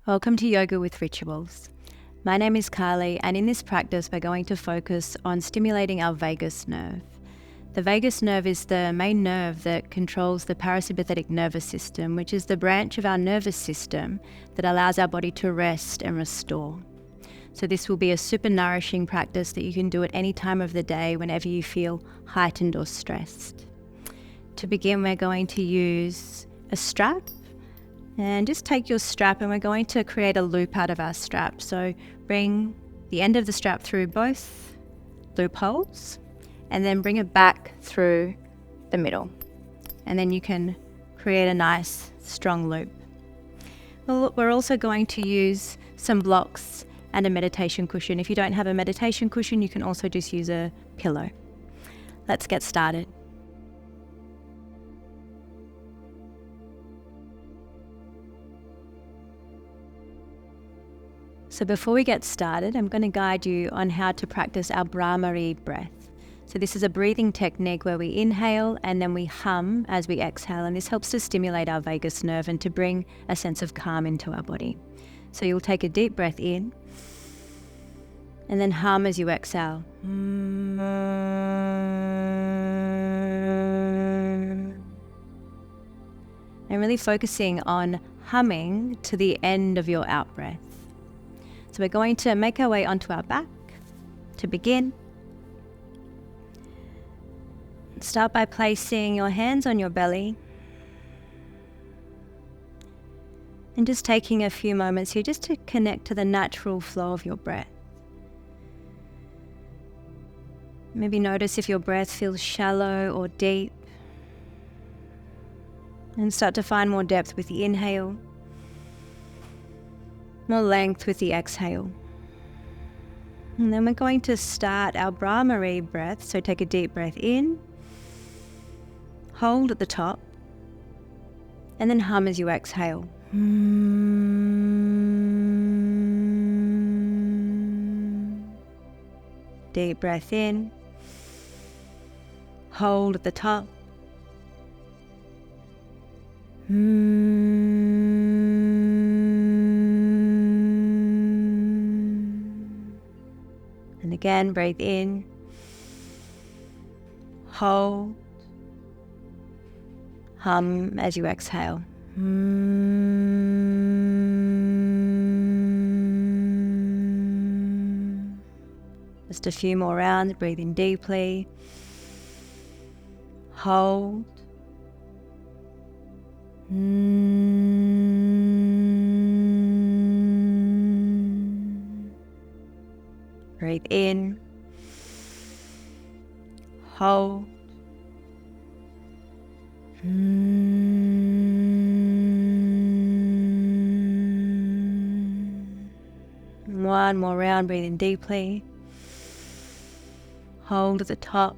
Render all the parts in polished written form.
Welcome to Yoga with Rituals. My name is Kylie, and in this practice we're going to focus on stimulating our vagus nerve. The vagus nerve is the main nerve that controls the parasympathetic nervous system, which is the branch of our nervous system that allows our body to rest and restore. So this will be a super nourishing practice that you can do at any time of the day whenever you feel heightened or stressed. To begin, we're going to use a strap. And just take your strap and we're going to create a loop out of our strap. So bring the end of the strap through both loopholes and then bring it back through the middle. And then you can create a nice strong loop. Well, we're also going to use some blocks and a meditation cushion. If you don't have a meditation cushion, you can also just use a pillow. Let's get started. So before we get started, I'm going to guide you on how to practice our Bramar breath. So this is a breathing technique where we inhale and then we hum as we exhale, and this helps to stimulate our vagus nerve and to bring a sense of calm into our body. So you'll take a deep breath in and then hum as you exhale. And really focusing on humming to the end of your out breath. So we're going to make our way onto our back to begin. Start by placing your hands on your belly and just taking a few moments here just to connect to the natural flow of your breath. Maybe notice if your breath feels shallow or deep, and start to find more depth with the inhale, more length with the exhale. And then we're going to start our Bramar breath. So take a deep breath in, hold at the top, and then hum as you exhale. Deep breath in, hold at the top. And again, breathe in, hold, hum as you exhale. Just a few more rounds, breathe in deeply, hold, breathe in, hold, one more round, breathe in deeply, hold at the top,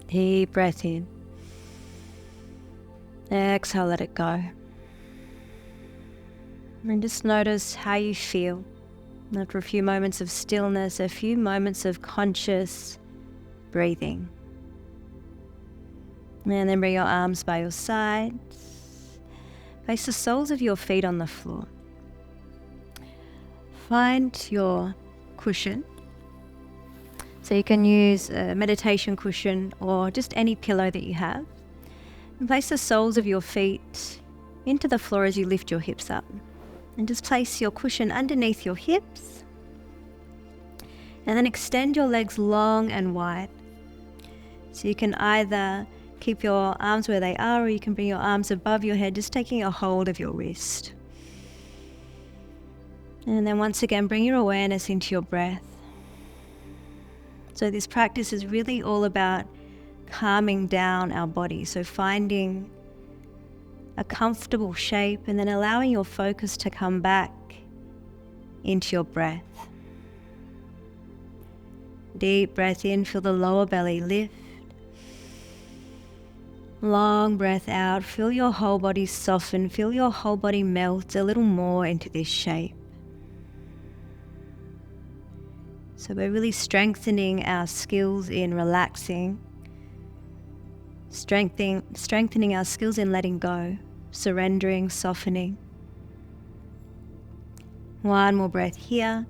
deep breath in. Exhale, let it go. And just notice how you feel after a few moments of stillness, a few moments of conscious breathing. And then bring your arms by your sides. Place the soles of your feet on the floor. Find your cushion. So you can use a meditation cushion or just any pillow that you have. And place the soles of your feet into the floor as you lift your hips up. And just place your cushion underneath your hips. And then extend your legs long and wide. So you can either keep your arms where they are, or you can bring your arms above your head, just taking a hold of your wrist. And then once again, bring your awareness into your breath. So this practice is really all about calming down our body. So finding a comfortable shape and then allowing your focus to come back into your breath. Deep breath in, feel the lower belly lift. Long breath out, feel your whole body soften, feel your whole body melt a little more into this shape. So we're really strengthening our skills in relaxing, strengthening our skills in letting go, surrendering, softening. One more breath here.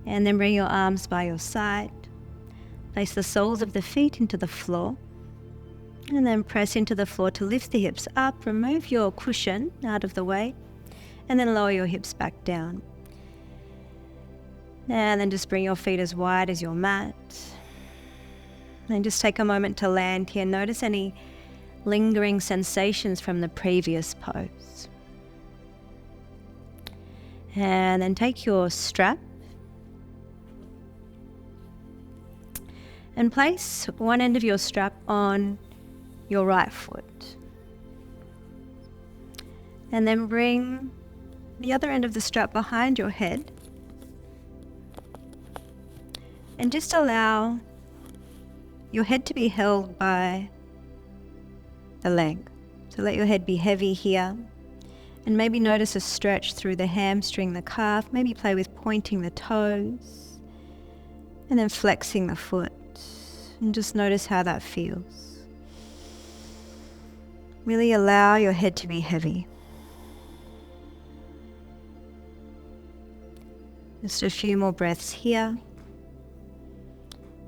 And then bring your arms by your side. Place the soles of the feet into the floor. And then press into the floor to lift the hips up. Remove your cushion out of the way. And then lower your hips back down. And then just bring your feet as wide as your mat. And just take a moment to land here. Notice any lingering sensations from the previous pose. And then take your strap and place one end of your strap on your right foot. And then bring the other end of the strap behind your head. And just allow your head to be held by the leg. So let your head be heavy here. And maybe notice a stretch through the hamstring, the calf. Maybe play with pointing the toes. And then flexing the foot. And just notice how that feels. Really allow your head to be heavy. Just a few more breaths here.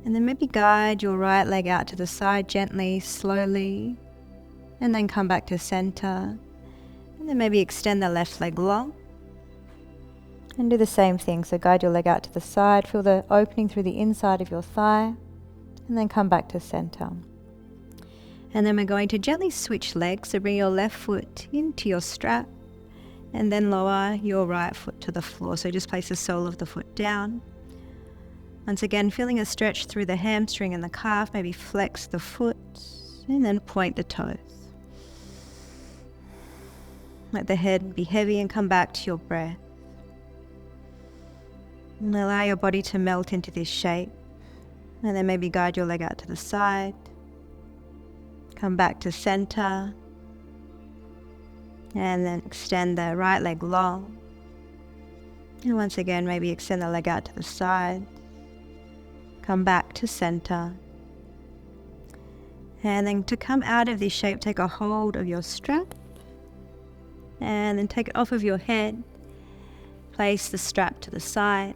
And then maybe guide your right leg out to the side gently, slowly. And then come back to center. And then maybe extend the left leg long. And do the same thing. So guide your leg out to the side. Feel the opening through the inside of your thigh. And then come back to center. And then we're going to gently switch legs. So bring your left foot into your strap. And then lower your right foot to the floor. So just place the sole of the foot down. Once again, feeling a stretch through the hamstring and the calf. Maybe flex the foot and then point the toes. Let the head be heavy and come back to your breath. And allow your body to melt into this shape. And then maybe guide your leg out to the side. Come back to center. And then extend the right leg long. And once again, maybe extend the leg out to the side. Come back to center. And then to come out of this shape, take a hold of your strap. And then take it off of your head. Place the strap to the side.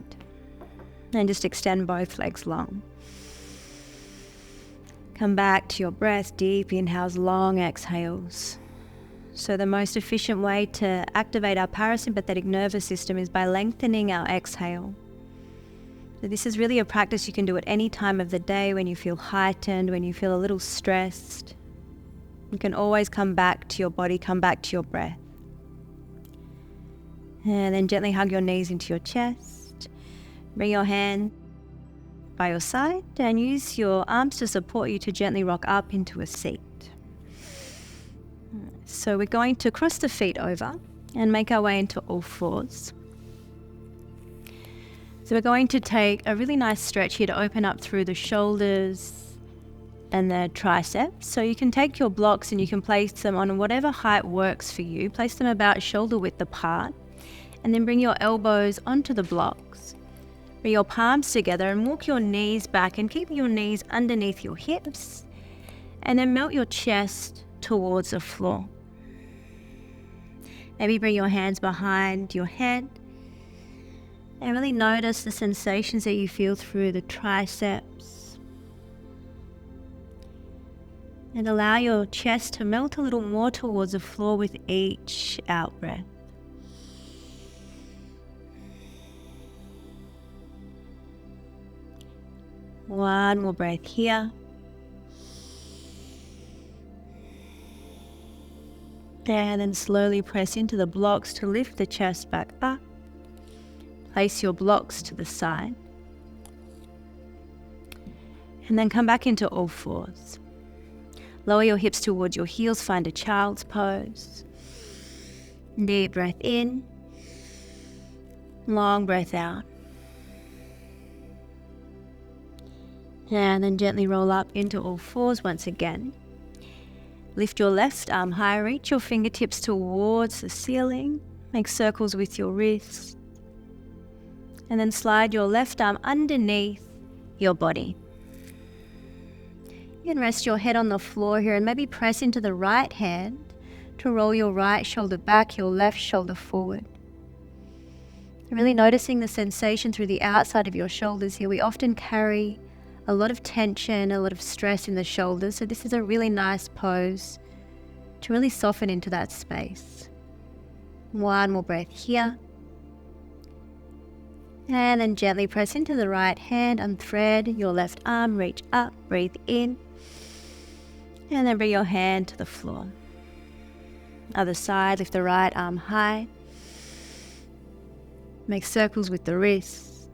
And just extend both legs long. Come back to your breath, deep inhales, long exhales. So the most efficient way to activate our parasympathetic nervous system is by lengthening our exhale. So this is really a practice you can do at any time of the day when you feel heightened, when you feel a little stressed. You can always come back to your body, come back to your breath. And then gently hug your knees into your chest. Bring your hand by your side and use your arms to support you to gently rock up into a seat. So we're going to cross the feet over and make our way into all fours. So we're going to take a really nice stretch here to open up through the shoulders and the triceps. So you can take your blocks and you can place them on whatever height works for you. Place them about shoulder width apart. And then bring your elbows onto the blocks. Bring your palms together and walk your knees back and keep your knees underneath your hips. And then melt your chest towards the floor. Maybe bring your hands behind your head. And really notice the sensations that you feel through the triceps. And allow your chest to melt a little more towards the floor with each out breath. One more breath here. And then slowly press into the blocks to lift the chest back up. Place your blocks to the side. And then come back into all fours. Lower your hips towards your heels, find a child's pose. Deep breath in. Long breath out. And then gently roll up into all fours once again. Lift your left arm high, reach your fingertips towards the ceiling. Make circles with your wrists. And then slide your left arm underneath your body. You can rest your head on the floor here and maybe press into the right hand to roll your right shoulder back, your left shoulder forward. Really noticing the sensation through the outside of your shoulders here. We often carry a lot of tension, a lot of stress in the shoulders, so this is a really nice pose to really soften into that space. One more breath here. And then gently press into the right hand, unthread your left arm, reach up, breathe in. And then bring your hand to the floor. Other side, lift the right arm high. Make circles with the wrist.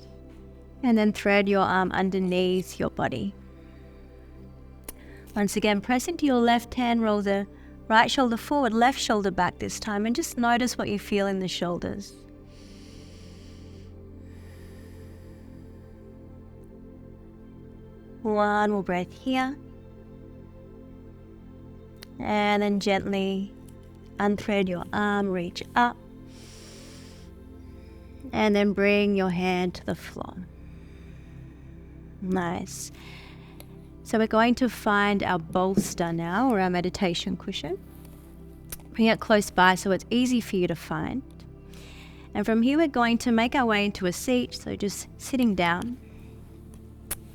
And then thread your arm underneath your body. Once again, press into your left hand, roll the right shoulder forward, left shoulder back this time, and just notice what you feel in the shoulders. One more breath here. And then gently unthread your arm, reach up. And then bring your hand to the floor. Nice. So we're going to find our bolster now, or our meditation cushion. Bring it close by so it's easy for you to find. And from here we're going to make our way into a seat, so just sitting down.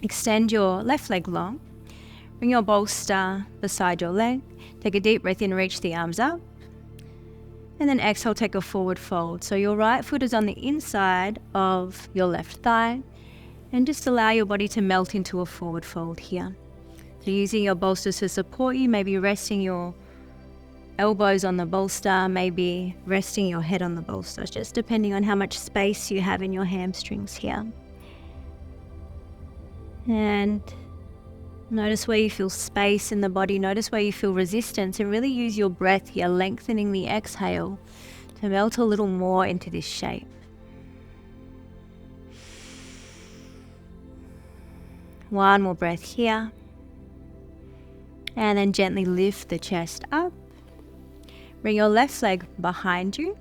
Extend your left leg long. Bring your bolster beside your leg. Take a deep breath in, reach the arms up. And then exhale, take a forward fold. So your right foot is on the inside of your left thigh. And just allow your body to melt into a forward fold here. So using your bolsters to support you, maybe resting your elbows on the bolster, maybe resting your head on the bolster, just depending on how much space you have in your hamstrings here. And notice where you feel space in the body, notice where you feel resistance, and really use your breath here, lengthening the exhale to melt a little more into this shape. One more breath here. And then gently lift the chest up. Bring your left leg behind you.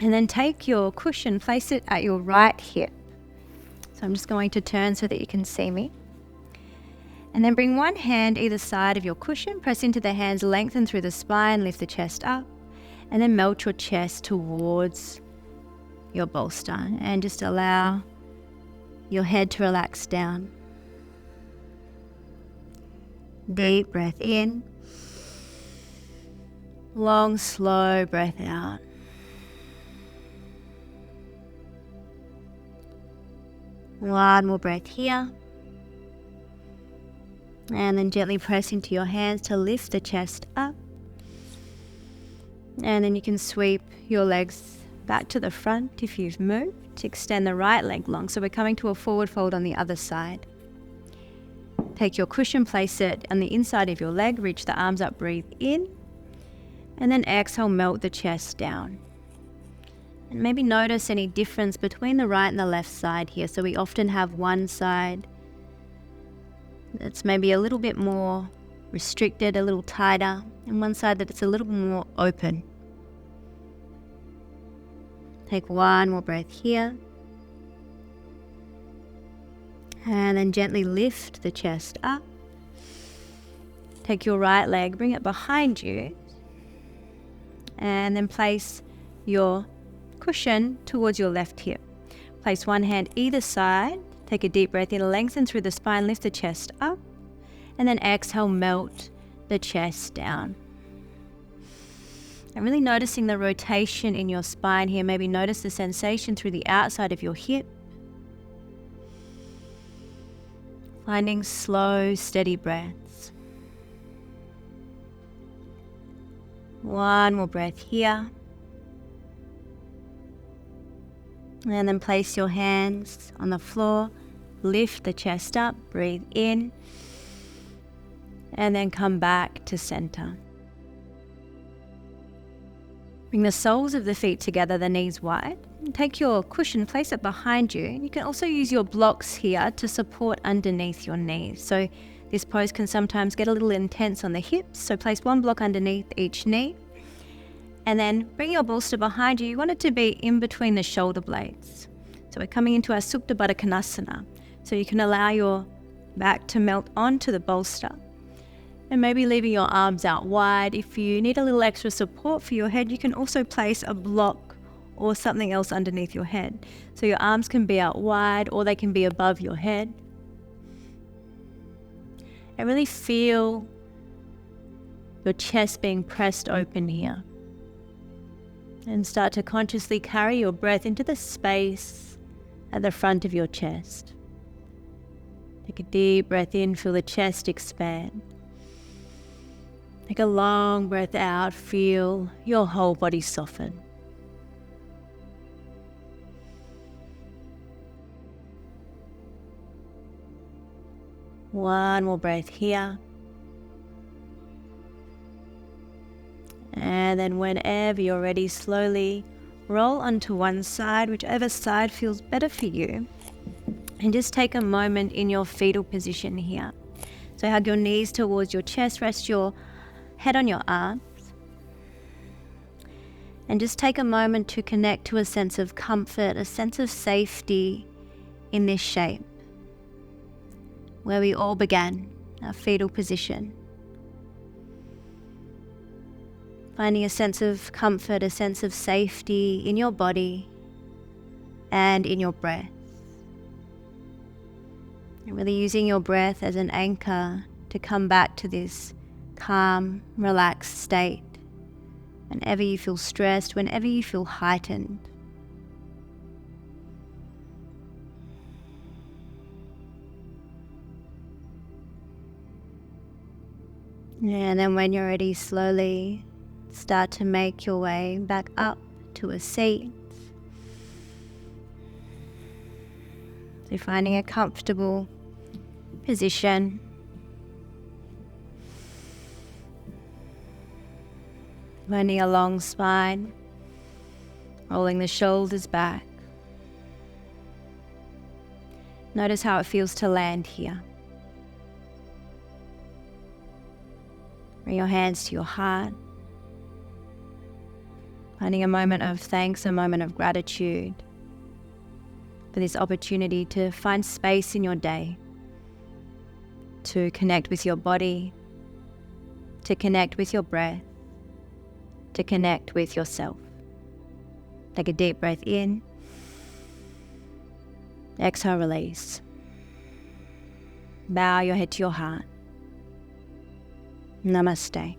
And then take your cushion, place it at your right hip. So I'm just going to turn so that you can see me. And then bring one hand either side of your cushion, press into the hands, lengthen through the spine, lift the chest up, and then melt your chest towards your bolster. And just allow your head to relax down. Deep breath in. Long, slow breath out. One more breath here. And then gently press into your hands to lift the chest up. And then you can sweep your legs back to the front if you've moved to extend the right leg long. So we're coming to a forward fold on the other side. Take your cushion, place it on the inside of your leg, reach the arms up, breathe in. And then exhale, melt the chest down. And maybe notice any difference between the right and the left side here. So we often have one side that's maybe a little bit more restricted, a little tighter, and one side that it's a little more open. Take one more breath here. And then gently lift the chest up. Take your right leg, bring it behind you, and then place your cushion towards your left hip. Place one hand either side. Take a deep breath in, lengthen through the spine, lift the chest up, and then exhale, melt the chest down. And really noticing the rotation in your spine here. Maybe notice the sensation through the outside of your hip. Finding slow, steady breaths. One more breath here. And then place your hands on the floor, lift the chest up, breathe in, and then come back to center. Bring the soles of the feet together, the knees wide. And take your cushion, place it behind you. You can also use your blocks here to support underneath your knees. So this pose can sometimes get a little intense on the hips, so place one block underneath each knee. And then bring your bolster behind you. You want it to be in between the shoulder blades. So we're coming into our Supta Baddha Konasana. So you can allow your back to melt onto the bolster. And maybe leaving your arms out wide. If you need a little extra support for your head, you can also place a block or something else underneath your head. So your arms can be out wide or they can be above your head. And really feel your chest being pressed open here. And start to consciously carry your breath into the space at the front of your chest. Take a deep breath in, feel the chest expand. Take a long breath out, feel your whole body soften. One more breath here. And then whenever you're ready, slowly roll onto one side, whichever side feels better for you. And just take a moment in your fetal position here. So hug your knees towards your chest, rest your head on your arms. And just take a moment to connect to a sense of comfort, a sense of safety in this shape, where we all began, our fetal position. Finding a sense of comfort, a sense of safety in your body and in your breath. And really using your breath as an anchor to come back to this calm, relaxed state whenever you feel stressed, whenever you feel heightened. And then when you're ready, slowly start to make your way back up to a seat. So finding a comfortable position. Finding a long spine, rolling the shoulders back. Notice how it feels to land here. Bring your hands to your heart. Finding a moment of thanks, a moment of gratitude for this opportunity to find space in your day, to connect with your body, to connect with your breath, to connect with yourself. Take a deep breath in. Exhale, release. Bow your head to your heart. Namaste.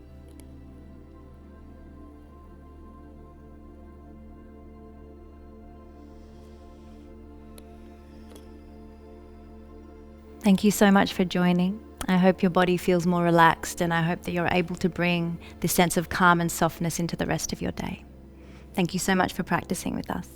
Thank you so much for joining. I hope your body feels more relaxed, and I hope that you're able to bring this sense of calm and softness into the rest of your day. Thank you so much for practicing with us.